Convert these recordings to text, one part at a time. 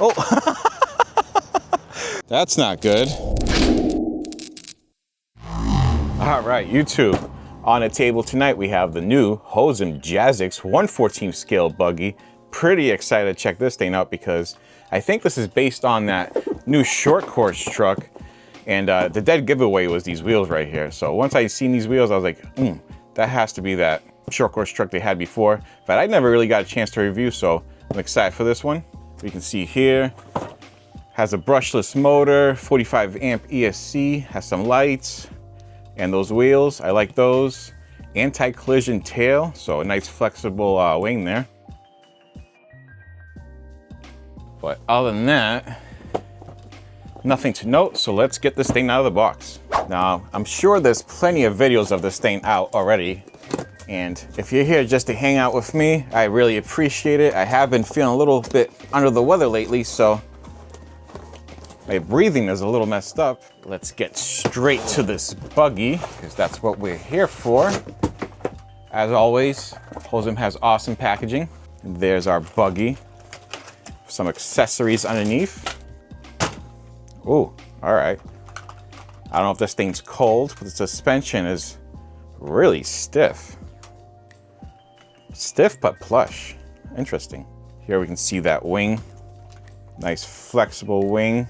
Oh, that's not good. All right, YouTube. On the table tonight, we have the new Hosim Jazex 1/14 scale buggy. Pretty excited to check this thing out because I think this is based on that new short course truck. And the dead giveaway was these wheels right here. So once I seen these wheels, I was like, that has to be that short course truck they had before. But I never really got a chance to review, so I'm excited for this one. You can see here, has a brushless motor, 45 amp ESC, has some lights, and those wheels, I like those. Anti-collision tail, so a nice flexible wing there. But other than that, nothing to note, so let's get this thing out of the box. Now, I'm sure there's plenty of videos of this thing out already, and if you're here just to hang out with me, I really appreciate it. I have been feeling a little bit under the weather lately, so my breathing is a little messed up. Let's get straight to this buggy, because that's what we're here for. As always, Hosim has awesome packaging. There's our buggy. Some accessories underneath. Ooh, all right. I don't know if this thing's cold, but the suspension is really stiff. Stiff but plush. Interesting. Here we can see that wing. Nice flexible wing.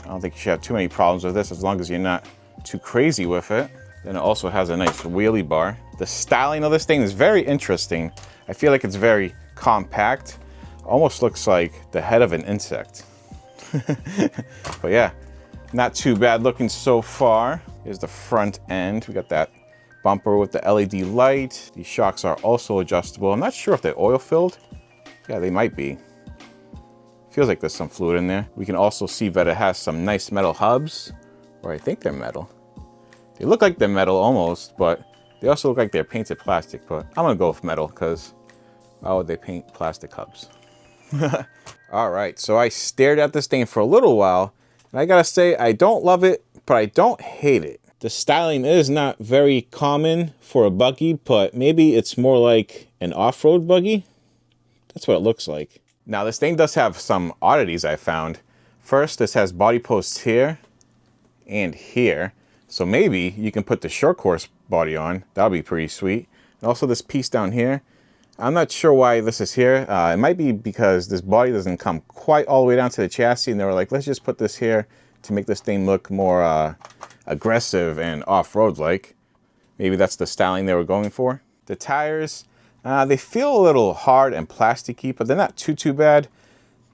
I don't think you should have too many problems with this as long as you're not too crazy with it. Then it also has a nice wheelie bar. The styling of this thing is very interesting. I feel like it's very compact. Almost looks like the head of an insect. But yeah, not too bad looking so far. Here's the front end. We got that bumper with the LED light. These shocks are also adjustable. I'm not sure if they're oil filled. Yeah, they might be. Feels like there's some fluid in there. We can also see that it has some nice metal hubs, or I think they're metal. They look like they're metal almost, but they also look like they're painted plastic, but I'm gonna go with metal because why would they paint plastic hubs? All right, so I stared at this thing for a little while, and I gotta say, I don't love it, but I don't hate it. The styling is not very common for a buggy, but maybe it's more like an off-road buggy. That's what it looks like. Now, this thing does have some oddities I found. First, this has body posts here and here. So maybe you can put the short course body on. That'll be pretty sweet. And also this piece down here. I'm not sure why this is here. It might be because this body doesn't come quite all the way down to the chassis, and they were like, let's just put this here to make this thing look more aggressive and off-road like. Maybe that's the styling they were going for. The tires, they feel a little hard and plasticky, but they're not too bad.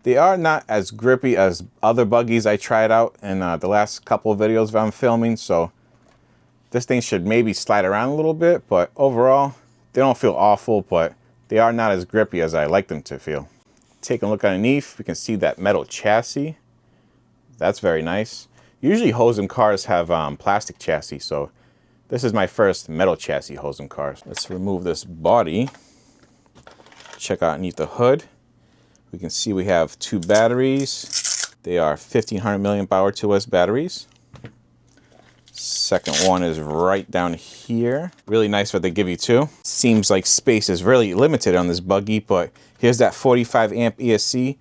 They are not as grippy as other buggies I tried out in the last couple of videos that I'm filming, so this thing should maybe slide around a little bit, but overall, they don't feel awful, but they are not as grippy as I like them to feel. Take a look underneath, we can see that metal chassis. That's very nice. Usually Hosim cars have plastic chassis, so this is my first metal chassis Hosim car. Let's remove this body. Check out underneath the hood. We can see we have two batteries. They are 1500 milliamp hour 2S batteries. Second one is right down here. Really nice what they give you too. Seems like space is really limited on this buggy, but here's that 45 amp ESC.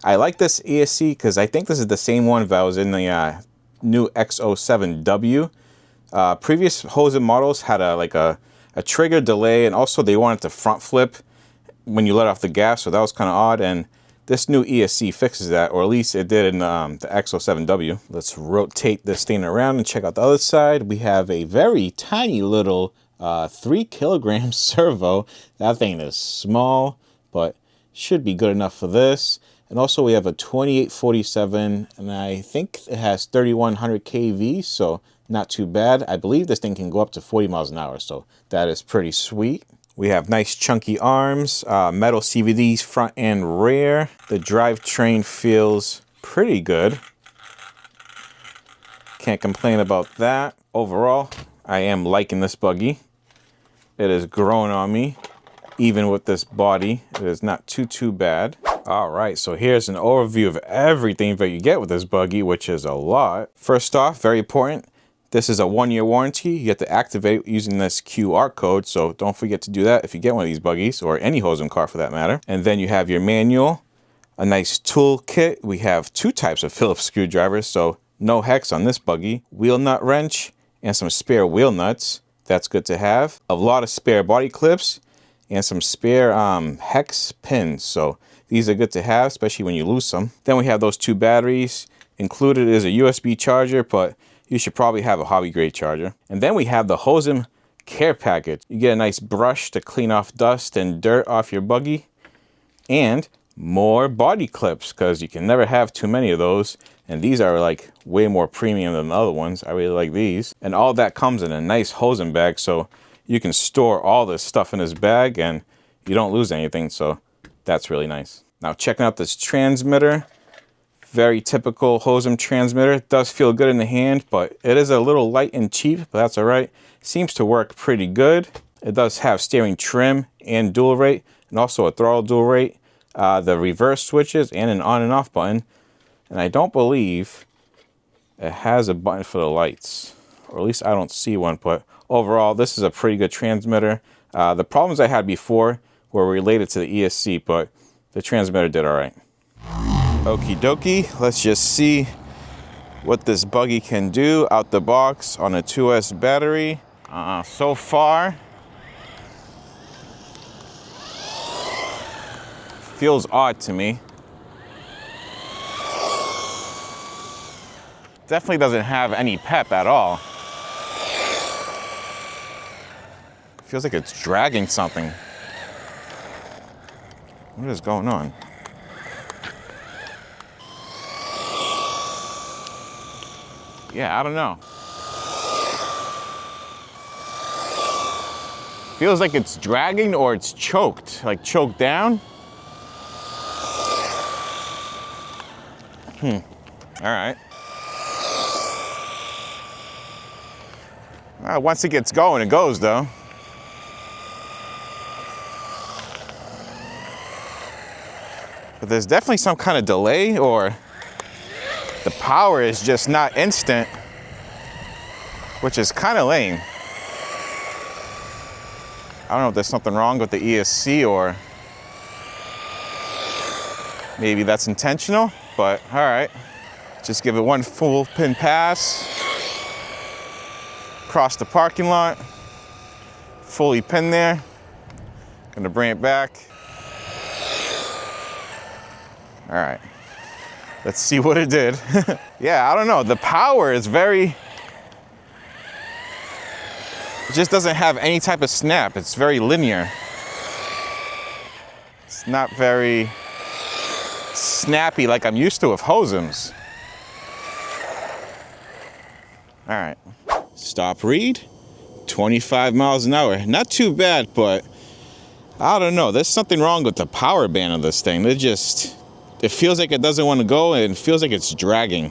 I like this ESC because I think this is the same one that was in the new X07W. Previous Hosim models had a trigger delay, and also they wanted to front flip when you let off the gas, so that was kind of odd, and this new ESC fixes that, or at least it did in the X07W. Let's rotate this thing around and check out the other side. We have a very tiny little 3 kilogram servo. That thing is small, but should be good enough for this. And also we have a 2847, and I think it has 3100 kV, so not too bad. I believe this thing can go up to 40 miles an hour, so that is pretty sweet. We have nice chunky arms, metal CVDs front and rear. The drivetrain feels pretty good. Can't complain about that. Overall, I am liking this buggy. It is growing on me, even with this body. It is not too bad. All right, so here's an overview of everything that you get with this buggy, which is a lot. First off, very important, this is a 1-year warranty. You have to activate using this QR code, so don't forget to do that if you get one of these buggies, or any Hosim car for that matter. And then you have your manual, A nice tool kit. We have 2 types of Phillips screwdrivers, so no hex on this buggy. Wheel nut wrench and some spare wheel nuts. That's good to have. A lot of spare body clips and some spare hex pins. So these are good to have, especially when you lose them. Then we have those 2 batteries. Included is a USB charger, but you should probably have a hobby grade charger. And then we have the Hosim care package. You get a nice brush to clean off dust and dirt off your buggy, and more body clips, because you can never have too many of those. And these are like way more premium than the other ones. I really like these. And all that comes in a nice Hosim bag, so you can store all this stuff in this bag and you don't lose anything. So that's really nice. Now checking out this transmitter. Very typical Hosim transmitter. It does feel good in the hand, but it is a little light and cheap, but that's all right. Seems to work pretty good. It does have steering trim and dual rate, and also a throttle dual rate, the reverse switches, and an on and off button. And I don't believe it has a button for the lights, or at least I don't see one, but overall, this is a pretty good transmitter. The problems I had before were related to the ESC, but the transmitter did all right. Okie dokie, let's just see what this buggy can do out the box on a 2S battery. So far, feels odd to me. Definitely doesn't have any pep at all. Feels like it's dragging something. What is going on? Yeah, I don't know. Feels like it's dragging or it's choked, like choked down. All right. Once it gets going, it goes though. But there's definitely some kind of delay, or the power is just not instant, which is kind of lame. I don't know if there's something wrong with the ESC, or maybe that's intentional, but all right. Just give it one full pin pass. Across the parking lot. Fully pinned there. Gonna bring it back. All right. Let's see what it did. Yeah, I don't know. The power is very... It just doesn't have any type of snap. It's very linear. It's not very snappy like I'm used to with Hosims. All right. Stop read. 25 miles an hour. Not too bad, but I don't know. There's something wrong with the power band of this thing. It feels like it doesn't want to go, and it feels like it's dragging.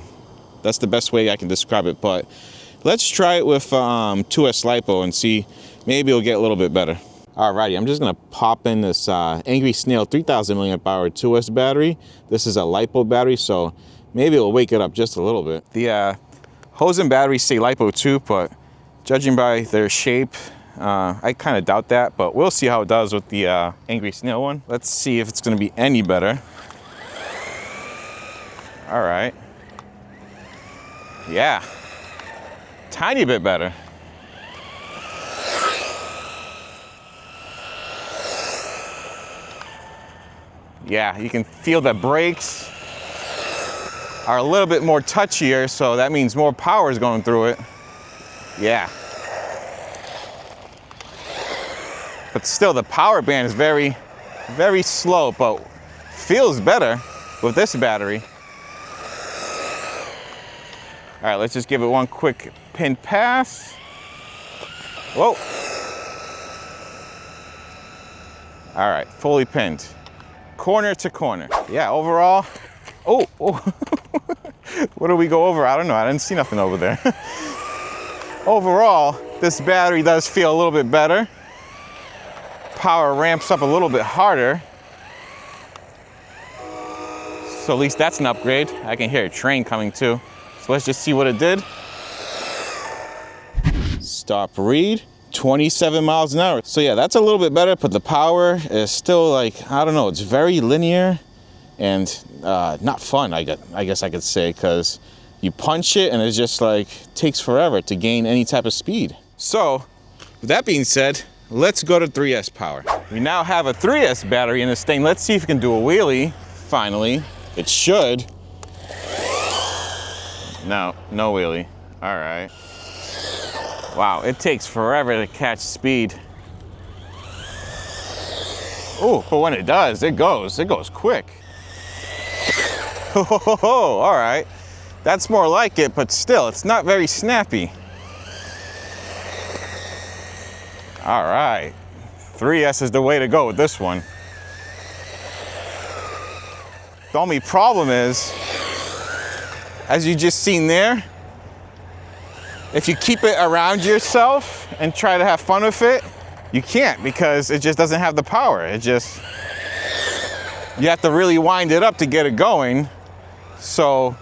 That's the best way I can describe it, but let's try it with 2S Lipo and see, maybe it'll get a little bit better. Alrighty, I'm just gonna pop in this Angry Snail 3000 milliamp hour 2S battery. This is a Lipo battery, so maybe it'll wake it up just a little bit. The Hosim batteries say Lipo 2, but judging by their shape, I kind of doubt that, but we'll see how it does with the Angry Snail one. Let's see if it's gonna be any better. All right. Yeah. Tiny bit better. Yeah, you can feel the brakes are a little bit more touchier, so that means more power is going through it. Yeah. But still, the power band is very, very slow, but feels better with this battery. All right, let's just give it one quick pin pass. Whoa. All right, fully pinned. Corner to corner. Yeah, overall, oh. What do we go over? I don't know, I didn't see nothing over there. Overall, this battery does feel a little bit better. Power ramps up a little bit harder. So at least that's an upgrade. I can hear a train coming too. So let's just see what it did. Stop read, 27 miles an hour. So yeah, that's a little bit better, but the power is still like, I don't know, it's very linear. and not fun, I guess I could say, because you punch it and it just like takes forever to gain any type of speed. So with that being said, let's go to 3S power. We now have a 3S battery in this thing. Let's see if we can do a wheelie. Finally, it should. No wheelie. All right. Wow, it takes forever to catch speed. Oh, but when it does, it goes quick. Oh, all right. That's more like it, but still, it's not very snappy. All right, 3S is the way to go with this one. The only problem is, as you just seen there, if you keep it around yourself and try to have fun with it, you can't, because it just doesn't have the power. You have to really wind it up to get it going. So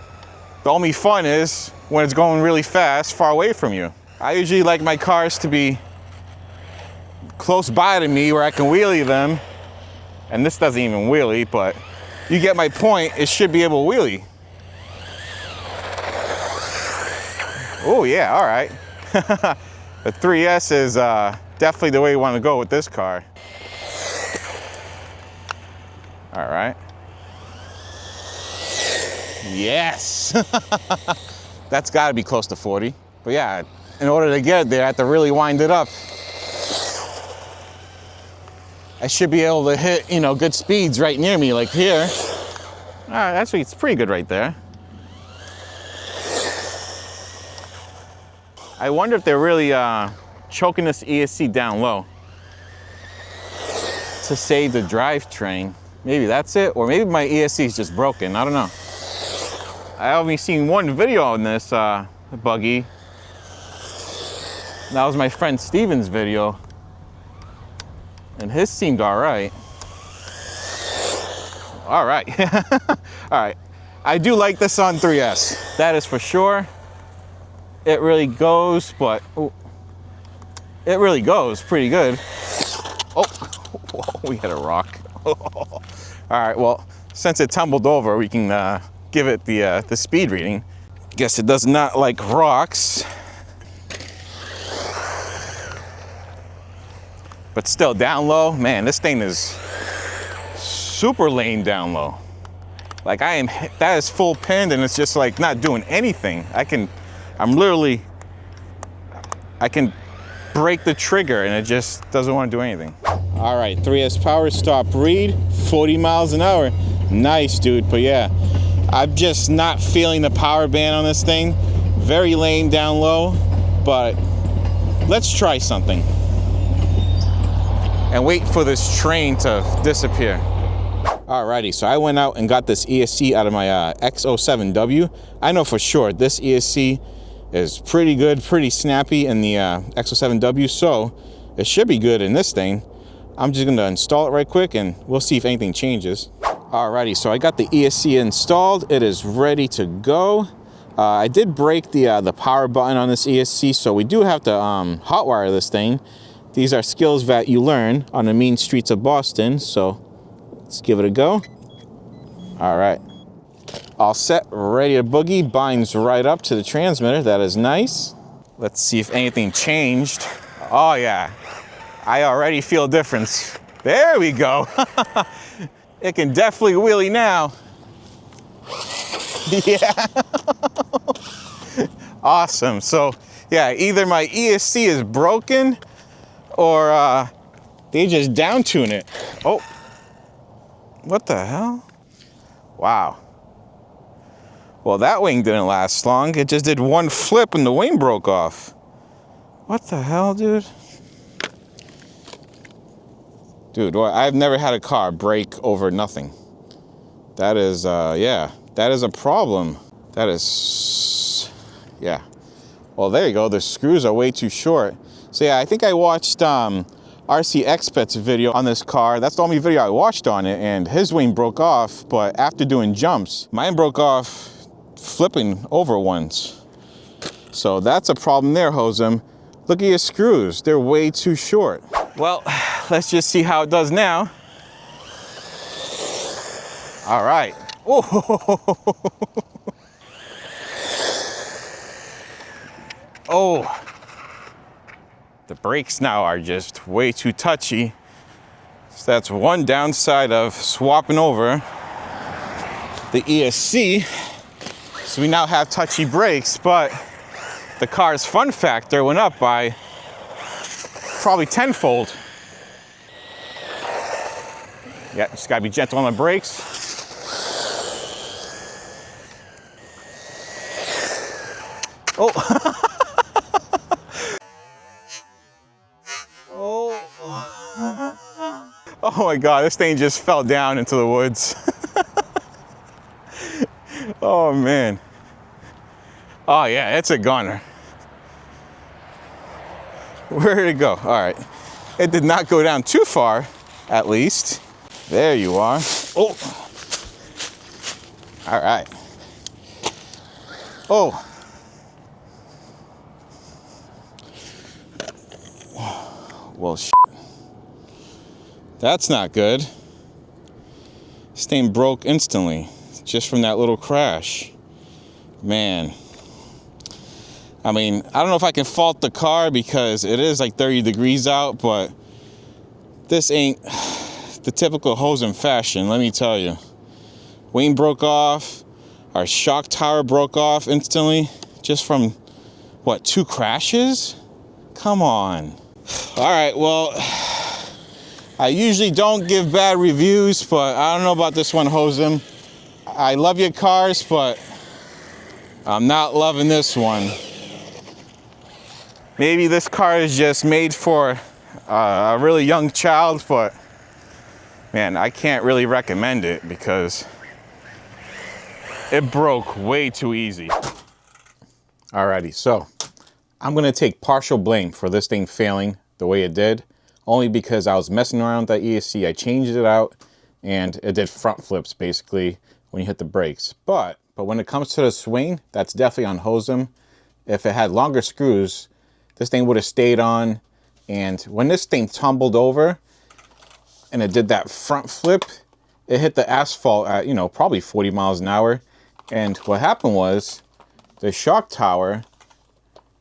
the only fun is when it's going really fast, far away from you. I usually like my cars to be close by to me where I can wheelie them. And this doesn't even wheelie, but you get my point. It should be able to wheelie. Oh yeah, all right. The 3S is definitely the way you want to go with this car. All right. Yes. That's got to be close to 40. But yeah, in order to get it there, I have to really wind it up. I should be able to hit, good speeds right near me, like here. All right, actually, it's pretty good right there. I wonder if they're really choking this ESC down low to save the drivetrain. Maybe that's it, or maybe my ESC is just broken. I don't know. I only seen one video on this buggy. That was my friend Steven's video, and his seemed all right. All right. All right. I do like this on 3S. That is for sure. It really goes, but it really goes pretty good. Oh, whoa, we hit a rock. All right, well, since it tumbled over, we can give it the speed reading. Guess it does not like rocks. But still, down low, man, this thing is super lane down low. Like that is full pinned, and it's just like not doing anything. I can break the trigger and it just doesn't want to do anything. All right, 3S power stop read, 40 miles an hour. Nice, dude, but yeah, I'm just not feeling the power band on this thing. Very lame down low, but let's try something and wait for this train to disappear. Alrighty, so I went out and got this ESC out of my X07W. I know for sure this ESC is pretty good, pretty snappy in the X07W, so it should be good in this thing. I'm just gonna install it right quick and we'll see if anything changes. Alrighty, so I got the ESC installed. It is ready to go. I did break the power button on this ESC, so we do have to hotwire this thing. These are skills that you learn on the mean streets of Boston, so let's give it a go. All right, all set, ready to boogie. Binds right up to the transmitter. That is nice. Let's see if anything changed. Oh yeah, I already feel a difference. There we go. It can definitely wheelie now. Yeah. Awesome. So yeah, either my ESC is broken or they just down tune it. Oh. What the hell? Wow. Well, that wing didn't last long. It just did one flip and the wing broke off. What the hell, dude? Dude, well, I've never had a car break over nothing. That is, yeah, that is a problem. That is, yeah. Well, there you go. The screws are way too short. So yeah, I think I watched RC Expert's video on this car. That's the only video I watched on it, and his wing broke off, but after doing jumps, mine broke off flipping over once. So that's a problem there, Hosim. Look at your screws. They're way too short. Well, let's just see how it does now. All right. Oh, oh. The brakes now are just way too touchy. So that's one downside of swapping over the ESC. So we now have touchy brakes, but the car's fun factor went up by probably tenfold. Yeah, just gotta be gentle on the brakes. Oh. Oh. Oh my God, this thing just fell down into the woods. Oh man. Oh yeah, it's a gunner. Where did it go? All right. It did not go down too far, at least. There you are. Oh. All right. Oh. Well, shit. That's not good. This thing broke instantly, just from that little crash. Man. I mean, I don't know if I can fault the car because it is like 30 degrees out, but this ain't the typical Hosim fashion, let me tell you. Wing broke off, our shock tower broke off instantly, just from, what, 2 crashes? Come on. All right, well, I usually don't give bad reviews, but I don't know about this one, Hosim. I love your cars, but I'm not loving this one. Maybe this car is just made for a really young child, but man, I can't really recommend it because it broke way too easy. Alrighty, so I'm gonna take partial blame for this thing failing the way it did, only because I was messing around with that ESC. I changed it out and it did front flips basically when you hit the brakes. But when it comes to the swing, that's definitely on Hosim. If it had longer screws, this thing would have stayed on. And when this thing tumbled over and it did that front flip, it hit the asphalt at, probably 40 miles an hour. And what happened was the shock tower,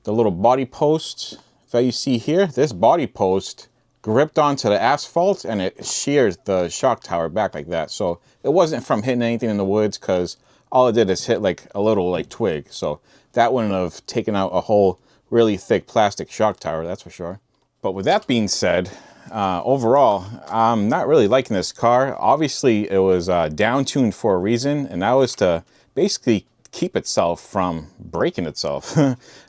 the little body post that you see here, this body post gripped onto the asphalt and it sheared the shock tower back like that. So it wasn't from hitting anything in the woods, because all it did is hit like a little twig. So that wouldn't have taken out a whole really thick plastic shock tower, that's for sure. But with that being said, overall, I'm not really liking this car. Obviously, it was down-tuned for a reason, and that was to basically keep itself from breaking itself.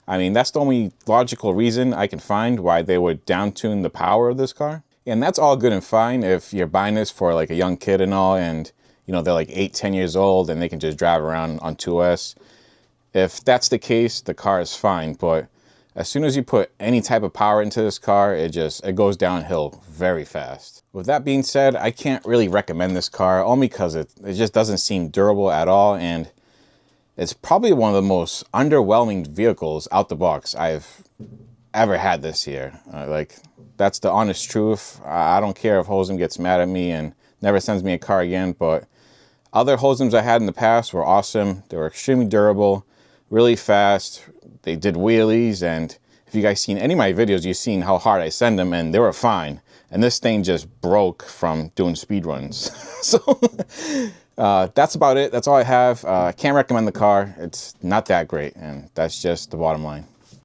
I mean, that's the only logical reason I can find why they would down-tune the power of this car. And that's all good and fine if you're buying this for like a young kid and all, and they're like 8-10 years old and they can just drive around on 2S. If that's the case, the car is fine, but as soon as you put any type of power into this car, it goes downhill very fast. With that being said, I can't really recommend this car, only because it just doesn't seem durable at all, and it's probably one of the most underwhelming vehicles out the box I've ever had this year. That's the honest truth. I don't care if Hosim gets mad at me and never sends me a car again, but other Hosims I had in the past were awesome. They were extremely durable, really fast. They did wheelies, and if you guys seen any of my videos, you've seen how hard I send them, and they were fine. And this thing just broke from doing speed runs. So that's about it. That's all I have. I can't recommend the car. It's not that great, and that's just the bottom line.